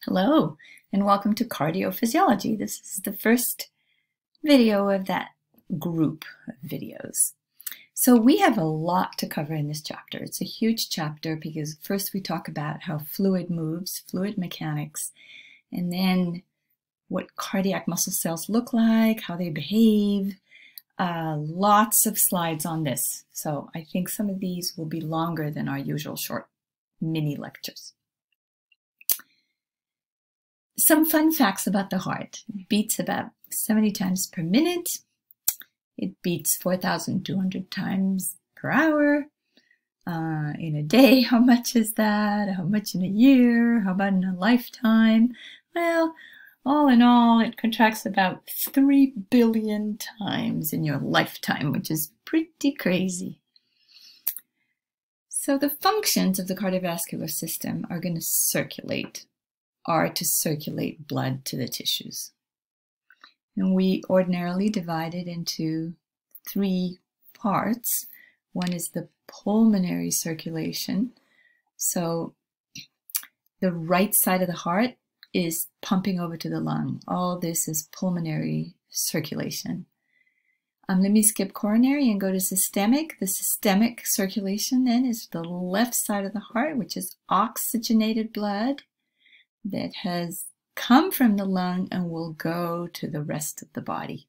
Hello, and welcome to Cardiophysiology. This is the first video of that group of videos. So we have a lot to cover in this chapter. It's a huge chapter because first we talk about how fluid moves, fluid mechanics, and then what cardiac muscle cells look like, how they behave. Lots of slides on this. So I think some of these will be longer than our usual short mini lectures. Some fun facts about the heart. It beats about 70 times per minute. It beats 4,200 times per hour. In a day, how much is that? How much in a year? How about in a lifetime? Well, all in all, it contracts about 3 billion times in your lifetime, which is pretty crazy. So the functions of the cardiovascular system are to circulate blood to the tissues. And we ordinarily divide it into 3 parts. One is the pulmonary circulation. So the right side of the heart is pumping over to the lung. All this is pulmonary circulation. Let me skip coronary and go to systemic. The systemic circulation then is the left side of the heart, which is oxygenated blood that has come from the lung and will go to the rest of the body.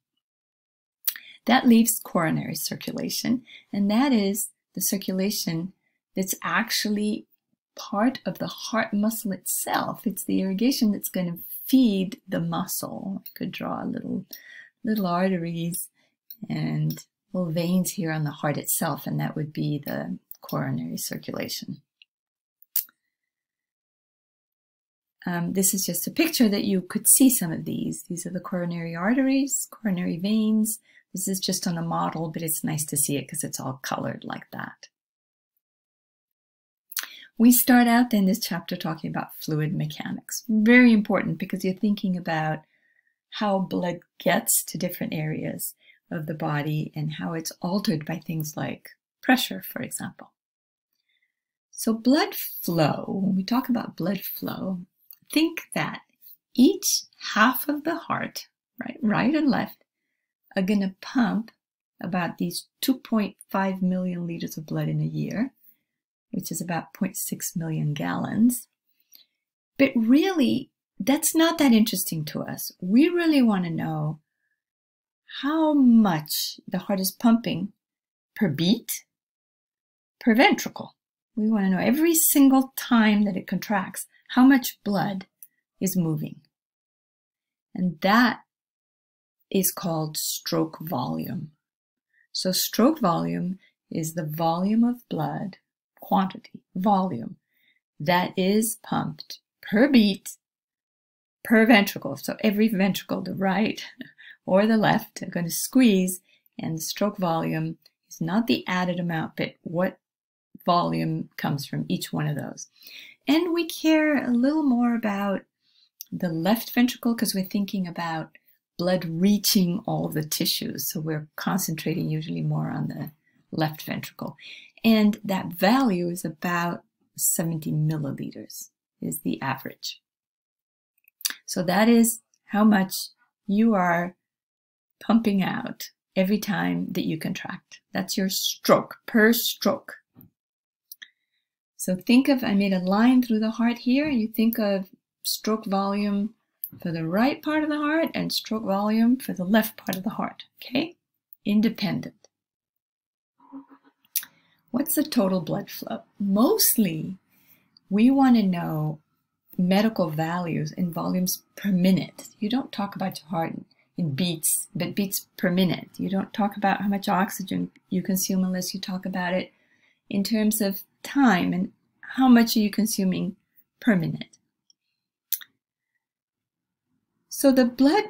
That leaves coronary circulation, and that is the circulation that's actually part of the heart muscle itself. It's the irrigation that's going to feed the muscle. You could draw little arteries and little veins here on the heart itself, and that would be the coronary circulation. This is just a picture that you could see some of these. These are the coronary arteries, coronary veins. This is just on a model, but it's nice to see it because it's all colored like that. We start out then this chapter talking about fluid mechanics. Very important because you're thinking about how blood gets to different areas of the body and how it's altered by things like pressure, for example. So blood flow, when we talk about blood flow, think that each half of the heart, right and left, are going to pump about these 2.5 million liters of blood in a year, which is about 0.6 million gallons. But really, that's not that interesting to us. We really want to know how much the heart is pumping per beat, per ventricle. We want to know every single time that it contracts, how much blood is moving. And that is called stroke volume. So stroke volume is the volume of blood, quantity, volume, that is pumped per beat, per ventricle. So every ventricle, the right or the left, are going to squeeze, and the stroke volume is not the added amount, but what volume comes from each one of those. And we care a little more about the left ventricle because we're thinking about blood reaching all the tissues. So we're concentrating usually more on the left ventricle. And that value is about 70 milliliters is the average. So that is how much you are pumping out every time that you contract. That's your stroke, per stroke. So think of, I made a line through the heart here. You think of stroke volume for the right part of the heart and stroke volume for the left part of the heart, okay? Independent. What's the total blood flow? Mostly, we want to know medical values in volumes per minute. You don't talk about your heart in beats, but beats per minute. You don't talk about how much oxygen you consume unless you talk about it in terms of time and how much are you consuming per minute. So the blood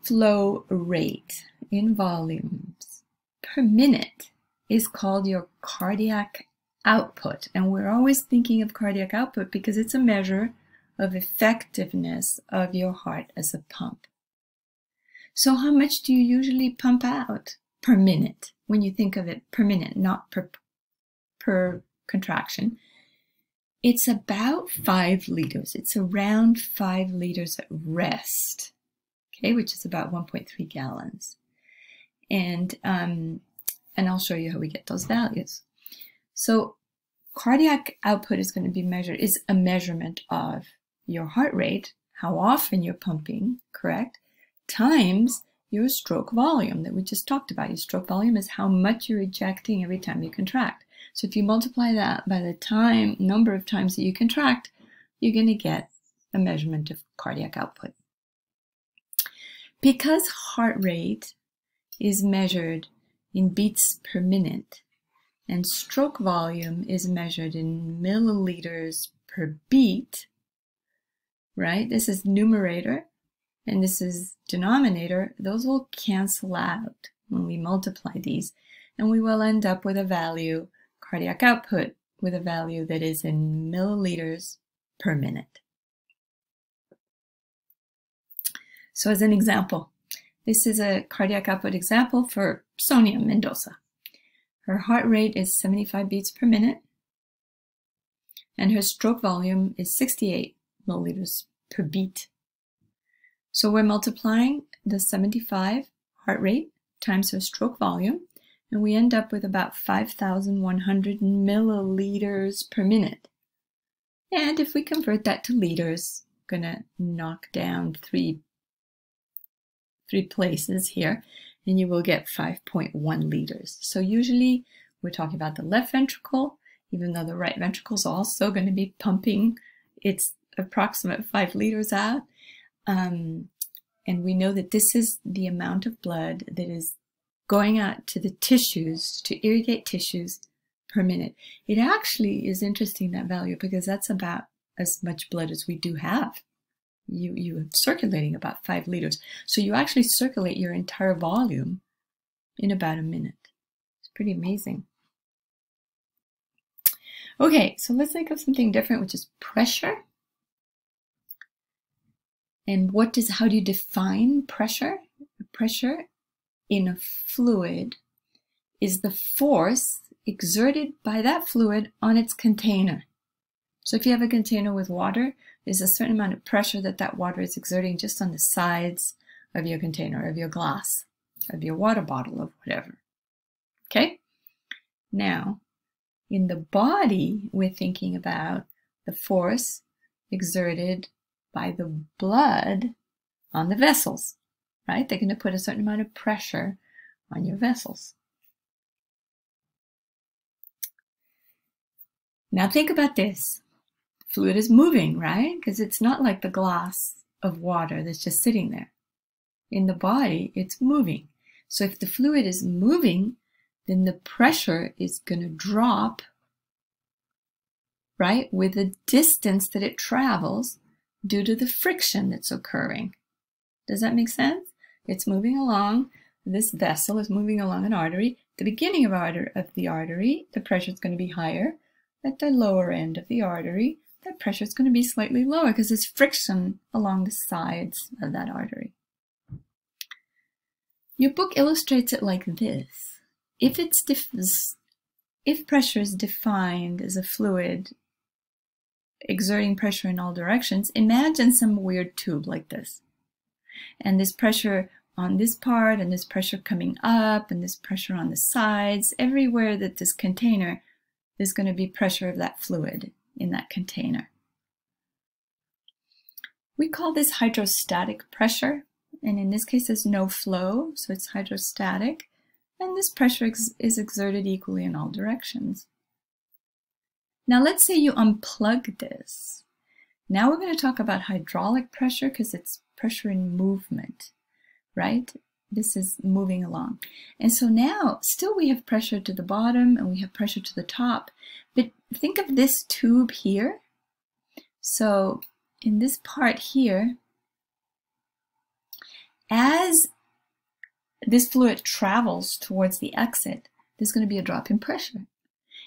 flow rate in volumes per minute is called your cardiac output. And we're always thinking of cardiac output because it's a measure of effectiveness of your heart as a pump. So how much do you usually pump out per minute when you think of it per minute, not per contraction? It's about 5 liters. It's around 5 liters at rest, okay, which is about 1.3 gallons. And I'll show you how we get those values. So cardiac output is going to be measured, is a measurement of your heart rate, how often you're pumping, correct, times your stroke volume that we just talked about. Your stroke volume is how much you're ejecting every time you contract. So if you multiply that by the number of times that you contract, you're going to get a measurement of cardiac output. Because heart rate is measured in beats per minute and stroke volume is measured in milliliters per beat, right? This is numerator and this is denominator. Those will cancel out when we multiply these, and we will end up with a value, cardiac output, with a value that is in milliliters per minute. So as an example, this is a cardiac output example for Sonia Mendoza. Her heart rate is 75 beats per minute, and her stroke volume is 68 milliliters per beat. So we're multiplying the 75 heart rate times her stroke volume, and we end up with about 5,100 milliliters per minute. And if we convert that to liters, I'm going to knock down three places here, and you will get 5.1 liters. So usually we're talking about the left ventricle, even though the right ventricle is also going to be pumping its approximate 5 liters out. And we know that this is the amount of blood that is going out to the tissues, to irrigate tissues per minute. It actually is interesting, that value, because that's about as much blood as we do have. You are circulating about 5 liters. So you actually circulate your entire volume in about a minute. It's pretty amazing. Okay, so let's think of something different, which is pressure. And how do you define pressure? Pressure in a fluid is the force exerted by that fluid on its container. So if you have a container with water, there's a certain amount of pressure that water is exerting just on the sides of your container, of your glass, of your water bottle, of whatever. Okay? Now, in the body, we're thinking about the force exerted by the blood on the vessels, right? They're going to put a certain amount of pressure on your vessels. Now think about this. Fluid is moving, right? Because it's not like the glass of water that's just sitting there. In the body, it's moving. So if the fluid is moving, then the pressure is going to drop, right, with the distance that it travels due to the friction that's occurring. Does that make sense? It's moving along. This vessel is moving along an artery. At the beginning of the artery, the pressure is going to be higher. At the lower end of the artery, that pressure is going to be slightly lower because there's friction along the sides of that artery. Your book illustrates it like this. If pressure is defined as a fluid exerting pressure in all directions, imagine some weird tube like this. And this pressure on this part, and this pressure coming up, and this pressure on the sides, everywhere that this container, there's going to be pressure of that fluid in that container. We call this hydrostatic pressure, and in this case there's no flow, so it's hydrostatic, and this pressure is exerted equally in all directions. Now let's say you unplug this. Now we're going to talk about hydraulic pressure because it's pressure in movement, right? This is moving along. And so now still we have pressure to the bottom and we have pressure to the top, but think of this tube here. So in this part here, as this fluid travels towards the exit, there's going to be a drop in pressure.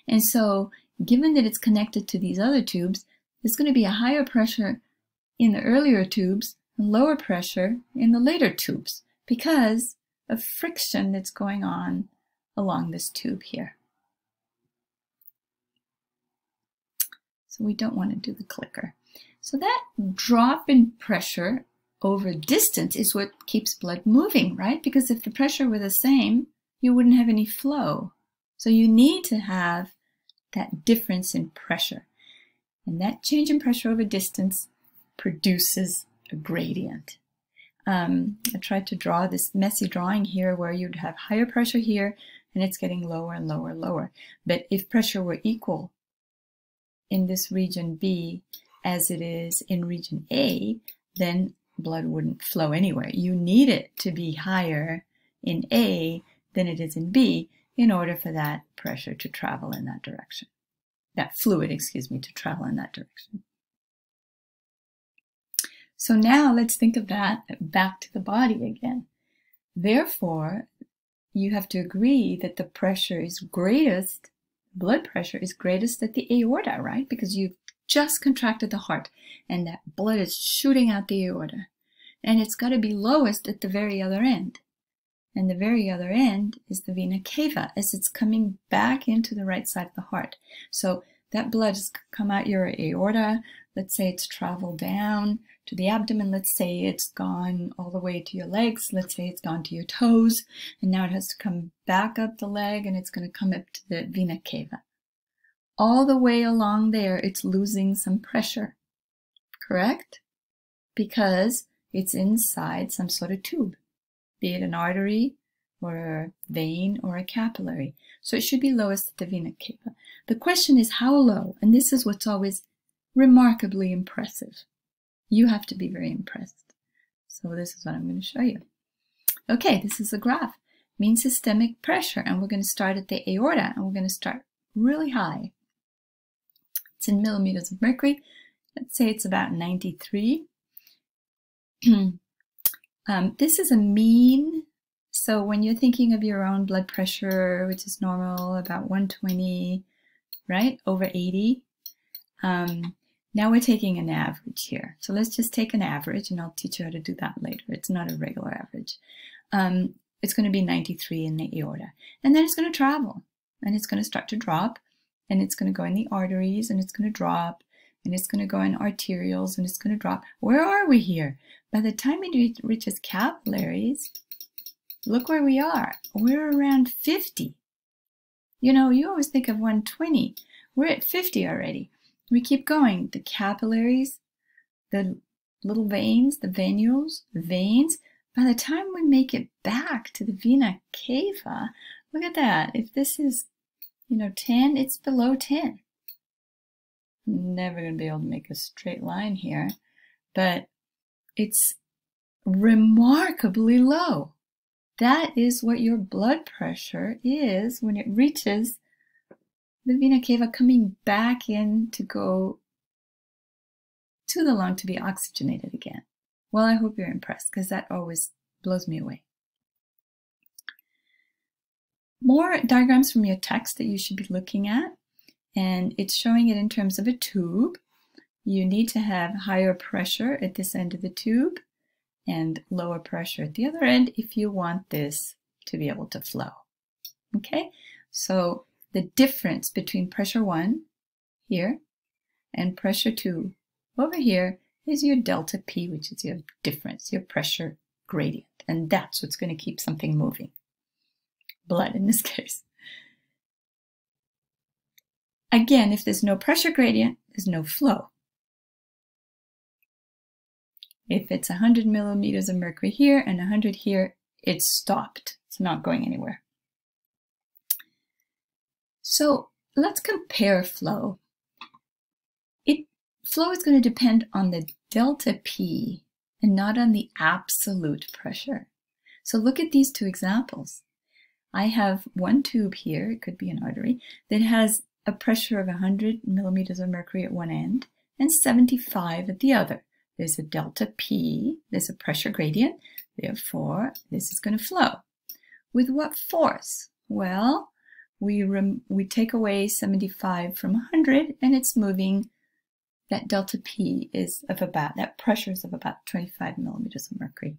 And so given that it's connected to these other tubes, there's going to be a higher pressure in the earlier tubes and lower pressure in the later tubes because of friction that's going on along this tube here. So we don't want to do the clicker. So that drop in pressure over distance is what keeps blood moving, right? Because if the pressure were the same, you wouldn't have any flow. So you need to have that difference in pressure. And that change in pressure over distance produces a gradient. I tried to draw this messy drawing here where you'd have higher pressure here and it's getting lower and lower and lower. But if pressure were equal in this region B as it is in region A, then blood wouldn't flow anywhere. You need it to be higher in A than it is in B in order for that pressure to travel in that direction. That fluid, excuse me, to travel in that direction. So now let's think of that back to the body again. Therefore, you have to agree that the pressure is greatest, blood pressure is greatest at the aorta, right? Because you've just contracted the heart and that blood is shooting out the aorta. And it's got to be lowest at the very other end. And the very other end is the vena cava as it's coming back into the right side of the heart. So that blood has come out your aorta. Let's say it's traveled down to the abdomen. Let's say it's gone all the way to your legs. Let's say it's gone to your toes. And now it has to come back up the leg and it's going to come up to the vena cava. All the way along there, it's losing some pressure, correct? Because it's inside some sort of tube, be it an artery or a vein or a capillary. So it should be lowest at the vena cava. The question is how low, and this is what's always remarkably impressive. You have to be very impressed. So this is what I'm going to show you. Okay, this is a graph, mean systemic pressure, and we're going to start at the aorta, and we're going to start really high. It's in millimeters of mercury. Let's say it's about 93. This is a mean. So when you're thinking of your own blood pressure, which is normal, about 120, right, over 80. Now we're taking an average here. So let's just take an average, and I'll teach you how to do that later. It's not a regular average. It's going to be 93 in the aorta. And then it's going to travel, and it's going to start to drop, and it's going to go in the arteries, and it's going to drop, and it's going to go in arterioles, and it's going to drop. Where are we here? By the time it reaches capillaries, look where we are. We're around 50. You know, you always think of 120. We're at 50 already. We keep going. The capillaries, the little veins, the venules, the veins. By the time we make it back to the vena cava, look at that. If this is, 10, it's below 10. Never going to be able to make a straight line here, but it's remarkably low. That is what your blood pressure is when it reaches the vena cava, coming back in to go to the lung to be oxygenated again. Well, I hope you're impressed, because that always blows me away. More diagrams from your text that you should be looking at, and it's showing it in terms of a tube. You need to have higher pressure at this end of the tube and lower pressure at the other end if you want this to be able to flow. Okay, so the difference between pressure 1 here and pressure 2 over here is your delta P, which is your difference, your pressure gradient. And that's what's going to keep something moving. Blood in this case. Again, if there's no pressure gradient, there's no flow. If it's 100 millimeters of mercury here and 100 here, it's stopped. It's not going anywhere. So let's compare flow. Flow is going to depend on the delta P and not on the absolute pressure. So look at these two examples. I have one tube here, it could be an artery, that has a pressure of 100 millimeters of mercury at one end and 75 at the other. There's a delta P, there's a pressure gradient, therefore this is going to flow. With what force? Well, we take away 75 from 100 and it's moving. That delta P is of about, that pressure is of about 25 millimeters of mercury.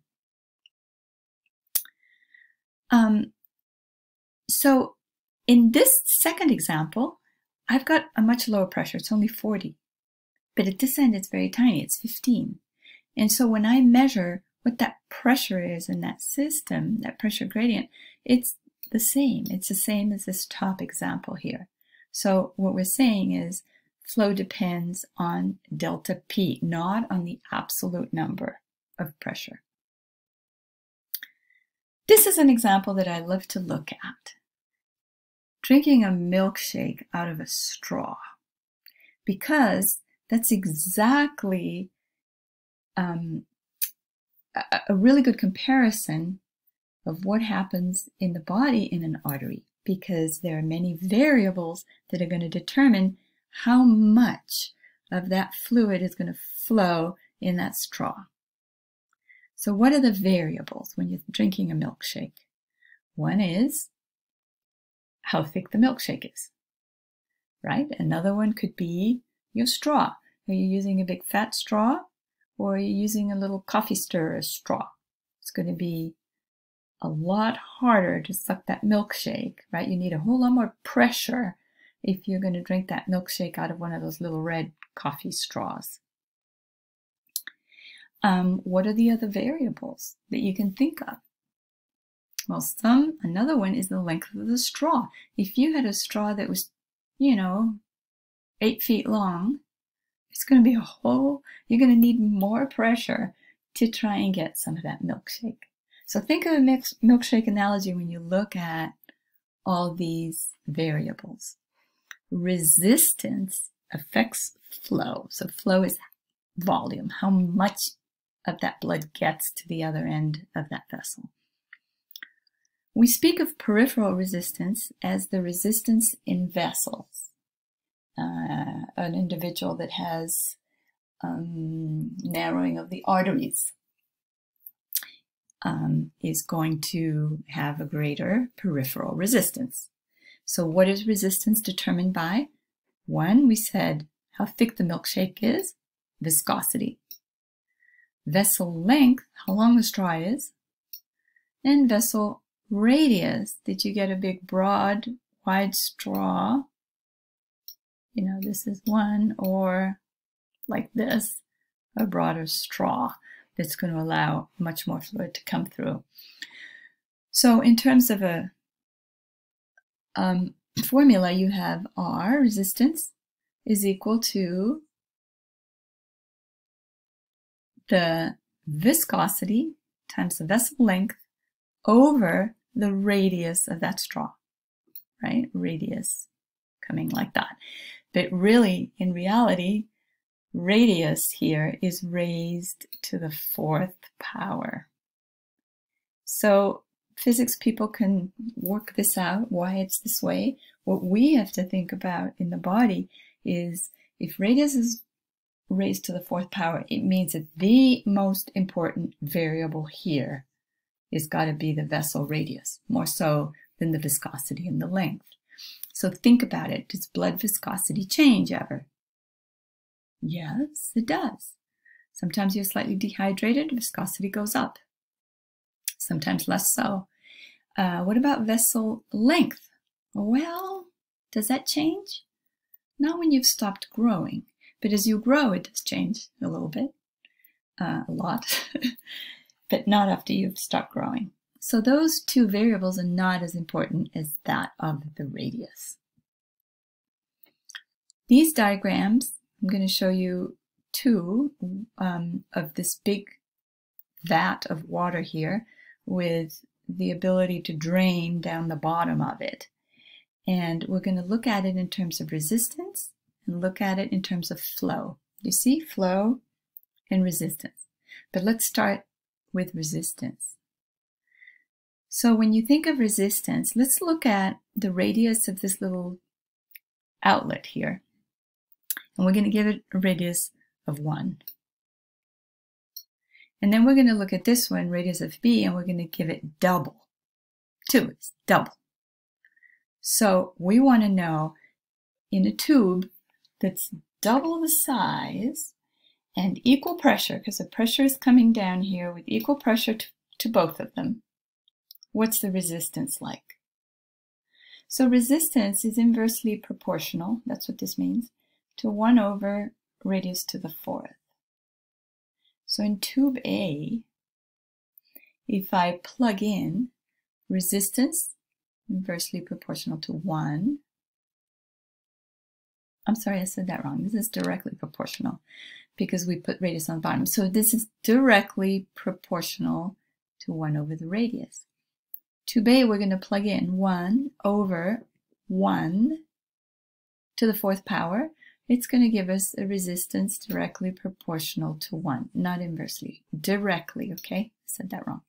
So in this second example, I've got a much lower pressure. It's only 40. But at this end, it's very tiny. It's 15. And so when I measure what that pressure is in that system, that pressure gradient, it's the same. It's the same as this top example here. So what we're saying is flow depends on delta P, not on the absolute number of pressure. This is an example that I love to look at. Drinking a milkshake out of a straw, because that's exactly a really good comparison of what happens in the body in an artery, because there are many variables that are going to determine how much of that fluid is going to flow in that straw. So what are the variables when you're drinking a milkshake? One is how thick the milkshake is, right? Another one could be your straw. Are you using a big fat straw, or are you using a little coffee stirrer straw? It's going to be a lot harder to suck that milkshake, right? You need a whole lot more pressure if you're going to drink that milkshake out of one of those little red coffee straws. What are the other variables that you can think of? Well, another one is the length of the straw. If you had a straw that was, 8 feet long, it's going to be you're going to need more pressure to try and get some of that milkshake. So think of a milkshake analogy when you look at all these variables. Resistance affects flow. So flow is volume, how much of that blood gets to the other end of that vessel. We speak of peripheral resistance as the resistance in vessels. An individual that has narrowing of the arteries is going to have a greater peripheral resistance. So what is resistance determined by? One, we said how thick the milkshake is, viscosity. Vessel length, how long the straw is, and vessel radius. Did you get a big, broad, wide straw? This is one, or like this, a broader straw that's going to allow much more fluid to come through. So in terms of a formula, you have R, resistance, is equal to the viscosity times the vessel length over the radius of that straw, right? Radius coming like that. But really, in reality, radius here is raised to the 4th power. So physics people can work this out, why it's this way. What we have to think about in the body is if radius is raised to the 4th power, it means that the most important variable here is got to be the vessel radius, more so than the viscosity and the length. So think about it. Does blood viscosity change ever? Yes, it does. Sometimes you're slightly dehydrated, viscosity goes up. Sometimes less so. What about vessel length? Well, does that change? Not when you've stopped growing, but as you grow, it does change a little bit, a lot, but not after you've stopped growing. So those two variables are not as important as that of the radius. These diagrams, I'm going to show you two of this big vat of water here with the ability to drain down the bottom of it. And we're going to look at it in terms of resistance and look at it in terms of flow. You see, flow and resistance. But let's start with resistance. So when you think of resistance, let's look at the radius of this little outlet here. And we're going to give it a radius of 1. And then we're going to look at this one, radius of B, and we're going to give it double. 2 is double. So we want to know in a tube that's double the size and equal pressure, because the pressure is coming down here with equal pressure to both of them, what's the resistance like? So resistance is inversely proportional, that's what this means, to 1 over radius to the fourth. So in tube A, if I plug in resistance inversely proportional to 1, I'm sorry, I said that wrong. This is directly proportional because we put radius on the bottom. So this is directly proportional to 1 over the radius. Tube A, we're going to plug in 1 over 1 to the fourth power. It's going to give us a resistance directly proportional to 1, not inversely, directly, okay? I said that wrong.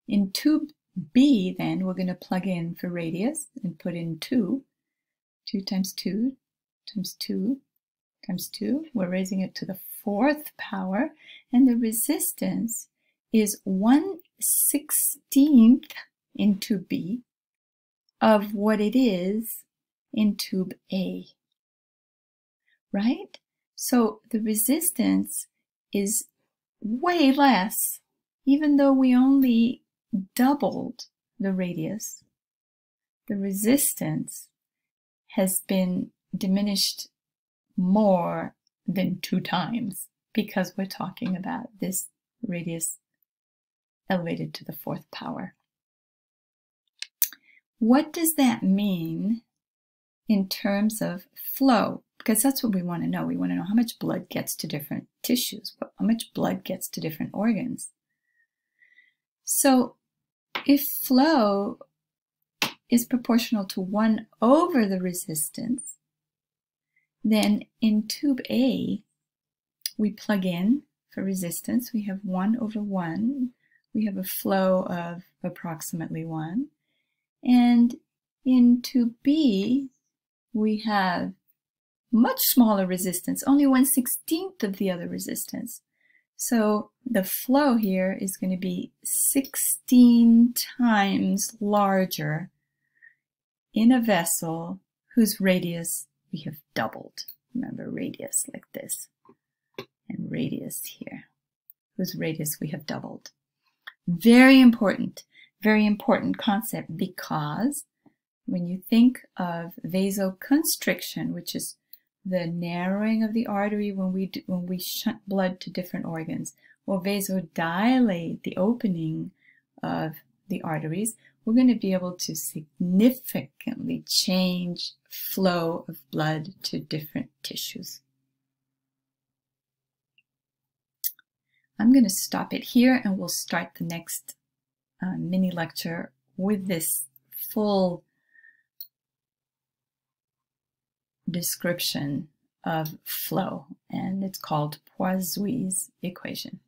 In tube B, then, we're going to plug in for radius and put in 2. 2 times 2 times 2 times 2. We're raising it to the fourth power, and the resistance is 1/16 in tube B of what it is in tube A. Right? So the resistance is way less, even though we only doubled the radius. The resistance has been diminished more than 2 times because we're talking about this radius elevated to the fourth power. What does that mean in terms of flow? Because that's what we want to know. We want to know how much blood gets to different tissues, how much blood gets to different organs. So if flow is proportional to 1 over the resistance, then in tube A, we plug in for resistance. We have 1 over 1. We have a flow of approximately 1. And in tube B, we have much smaller resistance, only 1/16 of the other resistance. So the flow here is going to be 16 times larger in a vessel whose radius we have doubled. Remember, radius like this, and radius here, whose radius we have doubled. Very important concept, because when you think of vasoconstriction, which is the narrowing of the artery when we shunt blood to different organs, or vasodilate, the opening of the arteries, we're going to be able to significantly change flow of blood to different tissues. I'm going to stop it here, and we'll start the next mini lecture with this full description of flow, and it's called Poiseuille's equation.